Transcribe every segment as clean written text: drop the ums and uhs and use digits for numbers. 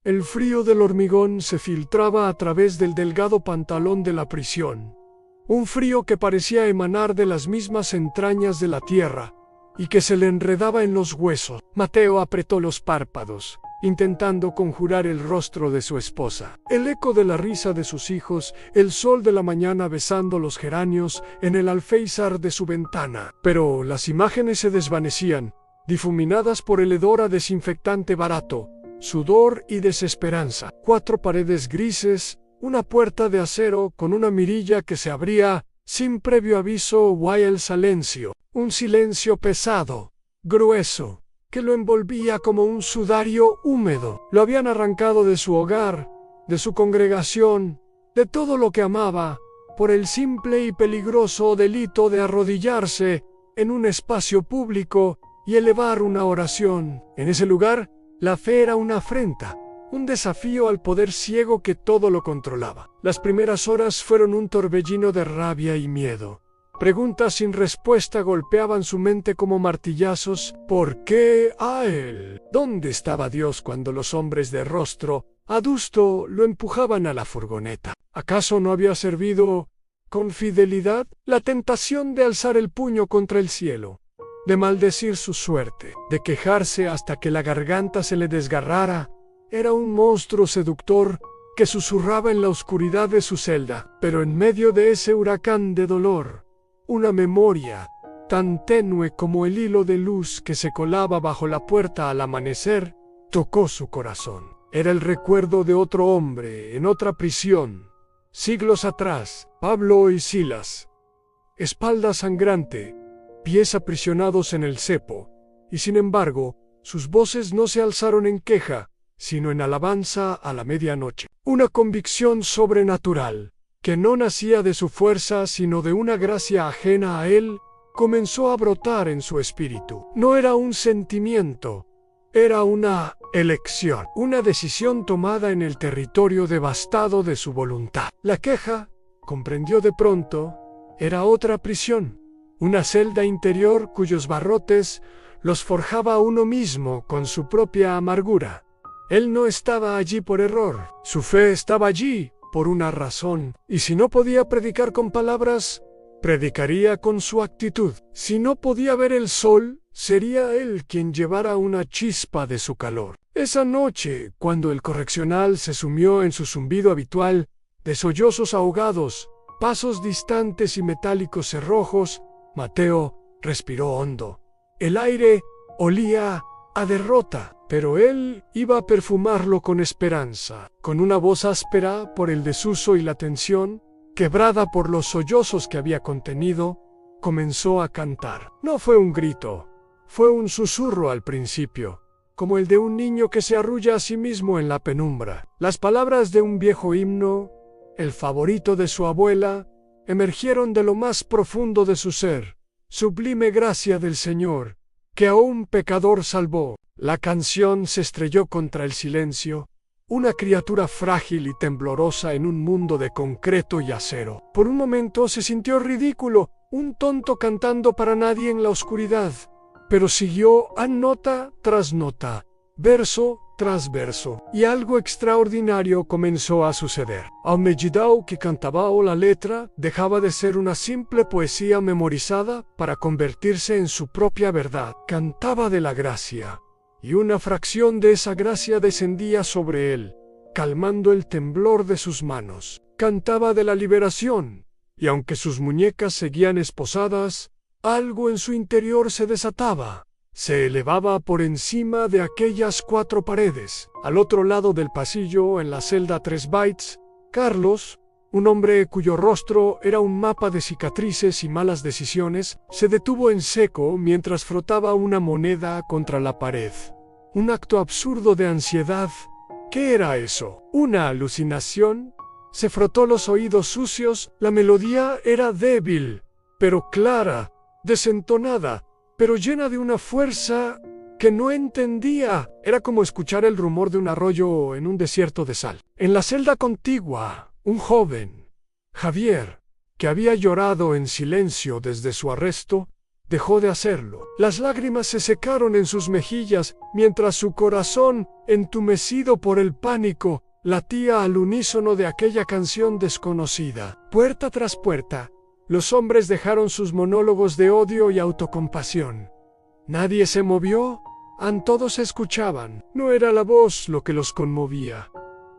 El frío del hormigón se filtraba a través del delgado pantalón de la prisión. Un frío que parecía emanar de las mismas entrañas de la tierra y que se le enredaba en los huesos. Mateo apretó los párpados, intentando conjurar el rostro de su esposa. El eco de la risa de sus hijos, el sol de la mañana besando los geranios en el alféizar de su ventana. Pero las imágenes se desvanecían, difuminadas por el hedor a desinfectante barato, sudor y desesperanza. 4 paredes grises, una puerta de acero con una mirilla que se abría sin previo aviso y el silencio. Un silencio pesado, grueso, que lo envolvía como un sudario húmedo. Lo habían arrancado de su hogar, de su congregación, de todo lo que amaba, por el simple y peligroso delito de arrodillarse en un espacio público y elevar una oración. En ese lugar, la fe era una afrenta, un desafío al poder ciego que todo lo controlaba. Las primeras horas fueron un torbellino de rabia y miedo. Preguntas sin respuesta golpeaban su mente como martillazos. ¿Por qué a él? ¿Dónde estaba Dios cuando los hombres de rostro adusto lo empujaban a la furgoneta? ¿Acaso no había servido con fidelidad la tentación de alzar el puño contra el cielo, de maldecir su suerte, de quejarse hasta que la garganta se le desgarrara? Era un monstruo seductor que susurraba en la oscuridad de su celda, pero en medio de ese huracán de dolor, una memoria, tan tenue como el hilo de luz que se colaba bajo la puerta al amanecer, tocó su corazón. Era el recuerdo de otro hombre en otra prisión, siglos atrás, Pablo y Silas. Espalda sangrante, pies aprisionados en el cepo, y sin embargo, sus voces no se alzaron en queja, sino en alabanza a la medianoche. Una convicción sobrenatural, que no nacía de su fuerza sino de una gracia ajena a él, comenzó a brotar en su espíritu. No era un sentimiento, era una elección, una decisión tomada en el territorio devastado de su voluntad. La queja, comprendió de pronto, era otra prisión, una celda interior cuyos barrotes los forjaba uno mismo con su propia amargura. Él no estaba allí por error, su fe estaba allí por una razón, y si no podía predicar con palabras, predicaría con su actitud. Si no podía ver el sol, sería él quien llevara una chispa de su calor. Esa noche, cuando el correccional se sumió en su zumbido habitual de sollozos ahogados, pasos distantes y metálicos cerrojos, Mateo respiró hondo. El aire olía a derrota, pero él iba a perfumarlo con esperanza. Con una voz áspera por el desuso y la tensión, quebrada por los sollozos que había contenido, comenzó a cantar. No fue un grito, fue un susurro al principio, como el de un niño que se arrulla a sí mismo en la penumbra. Las palabras de un viejo himno, el favorito de su abuela, emergieron de lo más profundo de su ser. Sublime gracia del Señor, que a un pecador salvó. La canción se estrelló contra el silencio, una criatura frágil y temblorosa en un mundo de concreto y acero. Por un momento se sintió ridículo, un tonto cantando para nadie en la oscuridad, pero siguió a nota tras nota, verso tras verso, y algo extraordinario comenzó a suceder. A medida que cantaba la letra, dejaba de ser una simple poesía memorizada para convertirse en su propia verdad. Cantaba de la gracia, y una fracción de esa gracia descendía sobre él, calmando el temblor de sus manos. Cantaba de la liberación, y aunque sus muñecas seguían esposadas, algo en su interior se desataba. Se elevaba por encima de aquellas 4 paredes. Al otro lado del pasillo, en la celda 3 bytes, Carlos, un hombre cuyo rostro era un mapa de cicatrices y malas decisiones, se detuvo en seco mientras frotaba una moneda contra la pared. Un acto absurdo de ansiedad. ¿Qué era eso? ¿Una alucinación? Se frotó los oídos sucios. La melodía era débil, pero clara, desentonada, pero llena de una fuerza que no entendía. Era como escuchar el rumor de un arroyo en un desierto de sal. En la celda contigua, un joven, Javier, que había llorado en silencio desde su arresto, dejó de hacerlo. Las lágrimas se secaron en sus mejillas, mientras su corazón, entumecido por el pánico, latía al unísono de aquella canción desconocida. Puerta tras puerta, los hombres dejaron sus monólogos de odio y autocompasión. Nadie se movió, todos escuchaban. No era la voz lo que los conmovía,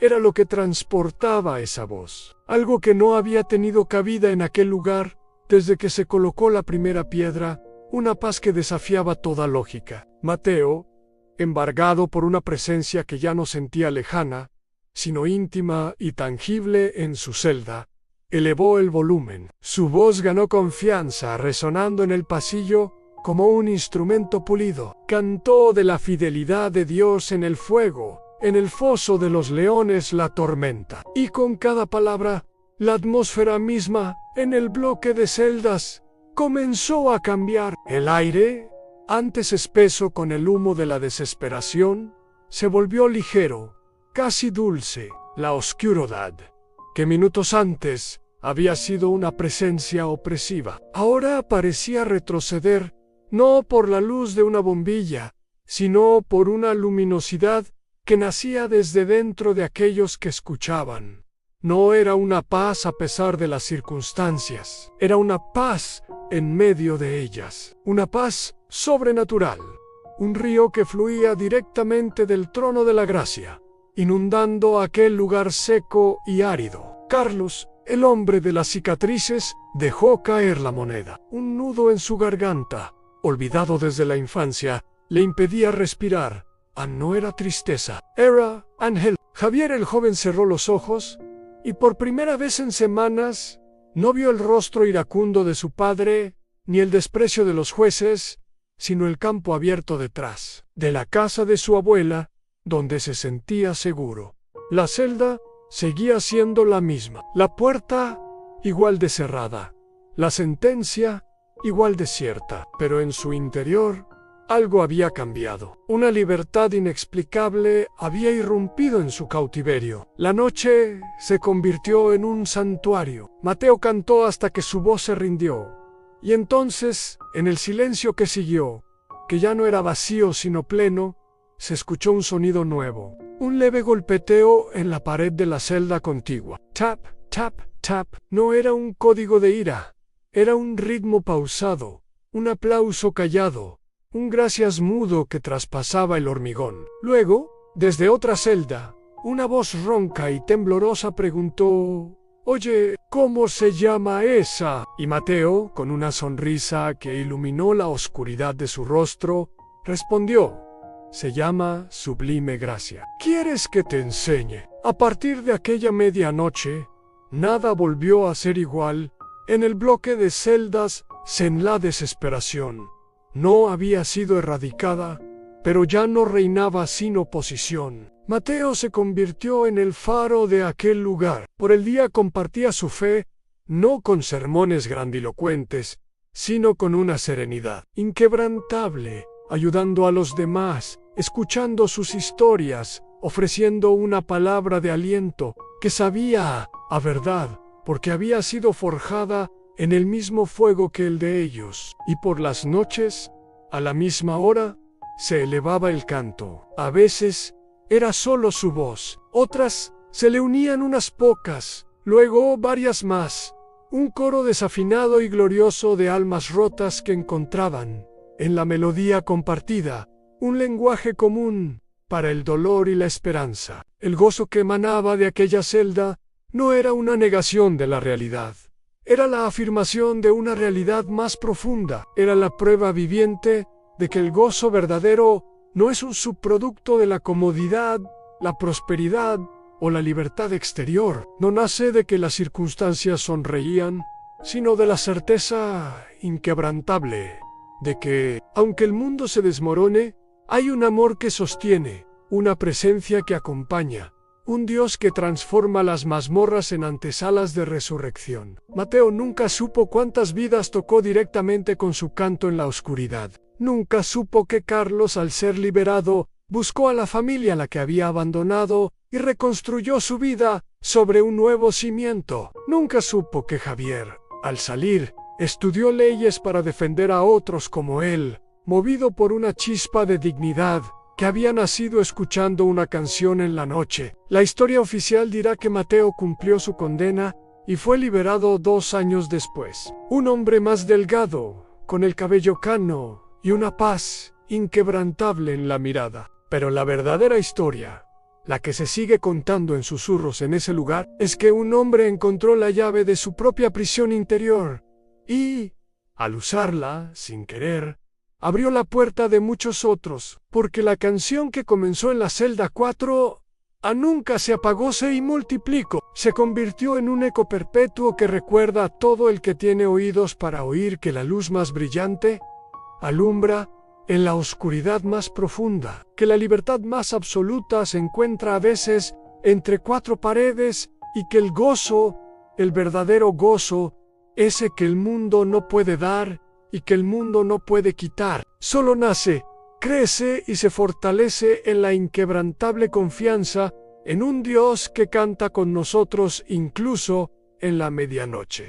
era lo que transportaba esa voz. Algo que no había tenido cabida en aquel lugar desde que se colocó la primera piedra, una paz que desafiaba toda lógica. Mateo, embargado por una presencia que ya no sentía lejana, sino íntima y tangible en su celda, elevó el volumen. Su voz ganó confianza, resonando en el pasillo como un instrumento pulido. Cantó de la fidelidad de Dios en el fuego, en el foso de los leones la tormenta. Y con cada palabra, la atmósfera misma, en el bloque de celdas, comenzó a cambiar. El aire, antes espeso con el humo de la desesperación, se volvió ligero, casi dulce. La oscuridad, que minutos antes había sido una presencia opresiva, ahora parecía retroceder, no por la luz de una bombilla, sino por una luminosidad que nacía desde dentro de aquellos que escuchaban. No era una paz a pesar de las circunstancias, era una paz en medio de ellas, una paz sobrenatural, un río que fluía directamente del trono de la gracia, inundando aquel lugar seco y árido. Carlos, el hombre de las cicatrices, dejó caer la moneda. Un nudo en su garganta, olvidado desde la infancia, le impedía respirar. No era tristeza, era ángel. Javier el joven cerró los ojos, y por primera vez en semanas, no vio el rostro iracundo de su padre, ni el desprecio de los jueces, sino el campo abierto detrás de la casa de su abuela, donde se sentía seguro. La celda seguía siendo la misma, la puerta igual de cerrada, la sentencia igual de cierta, pero en su interior algo había cambiado. Una libertad inexplicable había irrumpido en su cautiverio. La noche se convirtió en un santuario. Mateo cantó hasta que su voz se rindió. Y entonces, en el silencio que siguió, que ya no era vacío sino pleno, se escuchó un sonido nuevo. Un leve golpeteo en la pared de la celda contigua. Tap, tap, tap. No era un código de ira. Era un ritmo pausado, un aplauso callado, un gracias mudo que traspasaba el hormigón. Luego, desde otra celda, una voz ronca y temblorosa preguntó: «Oye, ¿cómo se llama esa?» Y Mateo, con una sonrisa que iluminó la oscuridad de su rostro, respondió: «Se llama Sublime Gracia. ¿Quieres que te enseñe?» A partir de aquella medianoche, nada volvió a ser igual. En el bloque de celdas, en la desesperación, no había sido erradicada, pero ya no reinaba sin oposición. Mateo se convirtió en el faro de aquel lugar. Por el día compartía su fe, no con sermones grandilocuentes, sino con una serenidad inquebrantable, ayudando a los demás, escuchando sus historias, ofreciendo una palabra de aliento que sabía a verdad, porque había sido forjada en el mismo fuego que el de ellos. Y por las noches, a la misma hora, se elevaba el canto. A veces era solo su voz, otras se le unían unas pocas, luego varias más, un coro desafinado y glorioso de almas rotas que encontraban, en la melodía compartida, un lenguaje común para el dolor y la esperanza. El gozo que emanaba de aquella celda no era una negación de la realidad. Era la afirmación de una realidad más profunda. Era la prueba viviente de que el gozo verdadero no es un subproducto de la comodidad, la prosperidad o la libertad exterior. No nace de que las circunstancias sonreían, sino de la certeza inquebrantable de que, aunque el mundo se desmorone, hay un amor que sostiene, una presencia que acompaña, un Dios que transforma las mazmorras en antesalas de resurrección. Mateo nunca supo cuántas vidas tocó directamente con su canto en la oscuridad. Nunca supo que Carlos, al ser liberado, buscó a la familia a la que había abandonado y reconstruyó su vida sobre un nuevo cimiento. Nunca supo que Javier, al salir, Estudió leyes para defender a otros como él, movido por una chispa de dignidad que había nacido escuchando una canción en la noche. La historia oficial dirá que Mateo cumplió su condena y fue liberado 2 años después. Un hombre más delgado, con el cabello cano y una paz inquebrantable en la mirada. Pero la verdadera historia, la que se sigue contando en susurros en ese lugar, es que un hombre encontró la llave de su propia prisión interior y, al usarla, sin querer, abrió la puerta de muchos otros, porque la canción que comenzó en la celda 4 nunca se apagó, se multiplicó, se convirtió en un eco perpetuo que recuerda a todo el que tiene oídos para oír que la luz más brillante alumbra en la oscuridad más profunda, que la libertad más absoluta se encuentra a veces entre 4 paredes y que el gozo, el verdadero gozo, ese que el mundo no puede dar y que el mundo no puede quitar, solo nace, crece y se fortalece en la inquebrantable confianza en un Dios que canta con nosotros incluso en la medianoche.